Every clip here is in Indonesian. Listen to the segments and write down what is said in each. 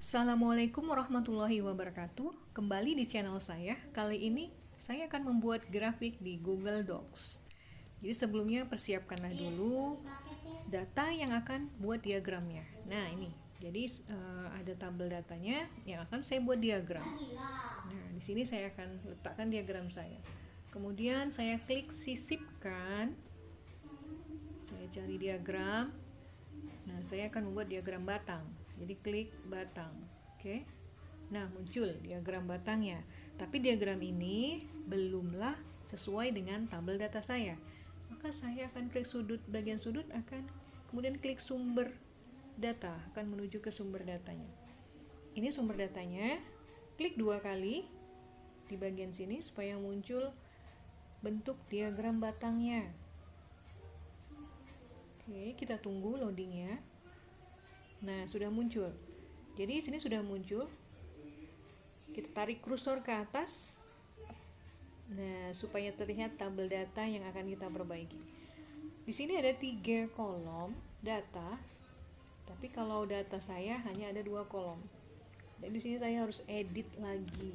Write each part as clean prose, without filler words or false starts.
Assalamualaikum warahmatullahi wabarakatuh. Kembali di channel saya. Kali ini saya akan membuat grafik di Google Docs. Jadi sebelumnya persiapkanlah dulu data yang akan buat diagramnya. Nah ini, jadi ada tabel datanya yang akan saya buat diagram. Nah di sini saya akan letakkan diagram saya. Kemudian saya klik sisipkan. Saya cari diagram. Nah saya akan membuat diagram batang. Jadi klik batang, oke. Nah muncul diagram batangnya. Tapi diagram ini belumlah sesuai dengan tabel data saya. Maka saya akan klik bagian sudut, akan kemudian klik sumber data, akan menuju ke sumber datanya. Ini sumber datanya. Klik 2 kali di bagian sini supaya muncul bentuk diagram batangnya. Oke, kita tunggu loadingnya. Nah, sudah muncul. Jadi sini sudah muncul. Kita tarik kursor ke atas. Nah, supaya terlihat tabel data yang akan kita perbaiki. Di sini ada 3 kolom data. Tapi kalau data saya hanya ada 2 kolom. Dan di sini saya harus edit lagi.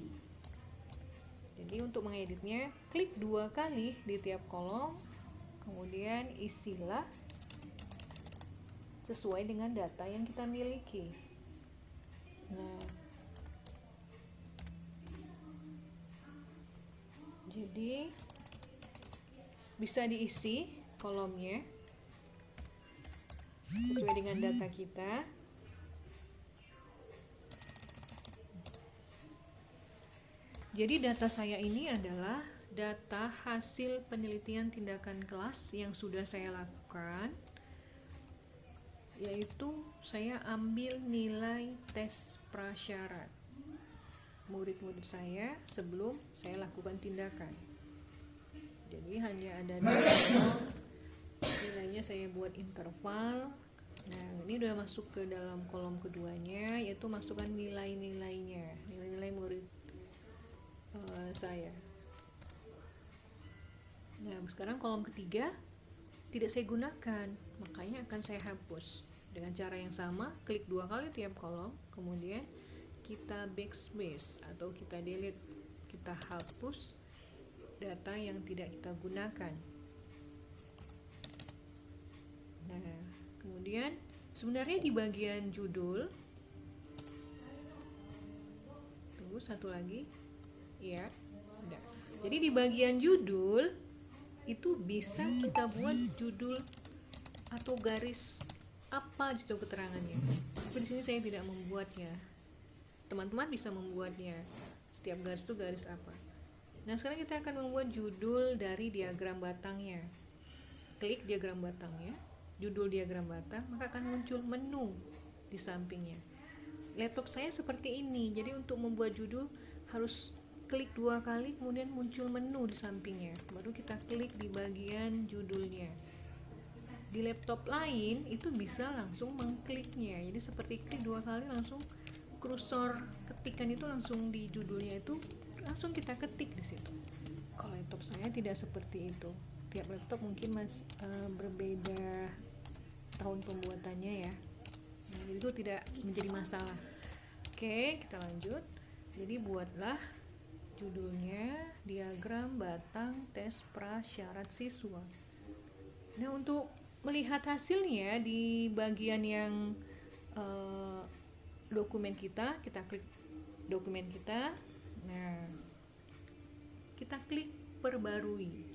Jadi untuk mengeditnya, klik 2 kali di tiap kolom. Kemudian isilah sesuai dengan data yang kita miliki. Nah, jadi bisa diisi kolomnya sesuai dengan data kita. Jadi data saya ini adalah data hasil penelitian tindakan kelas yang sudah saya lakukan, yaitu saya ambil nilai tes prasyarat murid-murid saya sebelum saya lakukan tindakan. Jadi hanya ada 2 kolom, nilainya saya buat interval. Nah ini udah masuk ke dalam kolom keduanya, yaitu masukkan nilai-nilainya, nilai-nilai murid saya. Nah sekarang kolom ketiga tidak saya gunakan, makanya akan saya hapus. Dengan cara yang sama, klik 2 kali tiap kolom, kemudian kita backspace atau kita delete, kita hapus data yang tidak kita gunakan. Nah, kemudian sebenarnya di bagian judul, tunggu satu lagi, ya, udah. Jadi di bagian judul itu bisa kita buat judul atau garis apa di situ keterangannya. Tapi di sini saya tidak membuatnya. Teman-teman bisa membuatnya. Setiap garis itu garis apa. Nah, sekarang kita akan membuat judul dari diagram batangnya. Klik diagram batangnya, judul diagram batang, maka akan muncul menu di sampingnya. Laptop saya seperti ini. Jadi untuk membuat judul harus klik 2 kali, kemudian muncul menu di sampingnya. Baru kita klik di bagian judulnya. Di laptop lain itu bisa langsung mengkliknya. Jadi seperti klik 2 kali langsung kursor ketikan itu langsung di judulnya itu langsung kita ketik di situ. Kalau laptop saya tidak seperti itu. Tiap laptop mungkin berbeda tahun pembuatannya ya. Nah, itu tidak menjadi masalah. Oke, kita lanjut. Jadi buatlah judulnya diagram batang tes prasyarat siswa. Nah, untuk melihat hasilnya di bagian yang dokumen kita klik dokumen kita. Nah, kita klik perbarui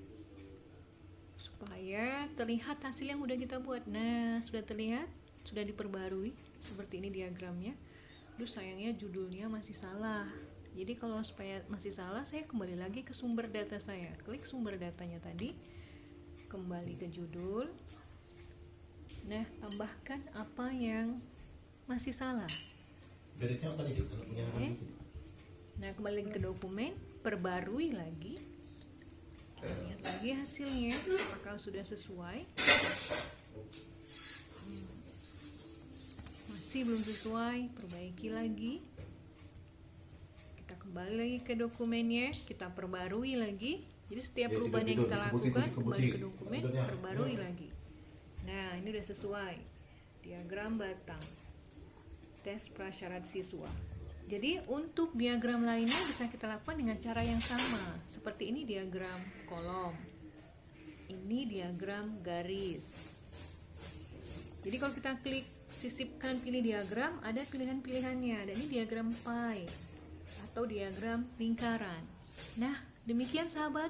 supaya terlihat hasil yang udah kita buat. Nah, sudah terlihat, sudah diperbarui seperti ini diagramnya. Duh, sayangnya judulnya masih salah. Jadi kalau supaya masih salah, saya kembali lagi ke sumber data saya. Klik sumber datanya tadi, kembali ke judul. Nah, tambahkan apa yang masih salah. Okay. Nah, kembali lagi ke dokumen, perbarui lagi. Kita lihat lagi hasilnya, apakah sudah sesuai. Masih belum sesuai, perbaiki lagi. Kita kembali lagi ke dokumennya, kita perbarui lagi. Jadi setiap perubahan yang kita lakukan, kembali ke dokumen, perbarui lagi. Nah, ini udah sesuai diagram batang. tes prasyarat siswa. Jadi untuk diagram lainnya bisa kita lakukan dengan cara yang sama. Seperti ini diagram kolom. Ini diagram garis. Jadi kalau kita klik sisipkan pilih diagram, ada pilihan-pilihannya. Dan ini diagram pie atau diagram lingkaran. Nah, demikian sahabat.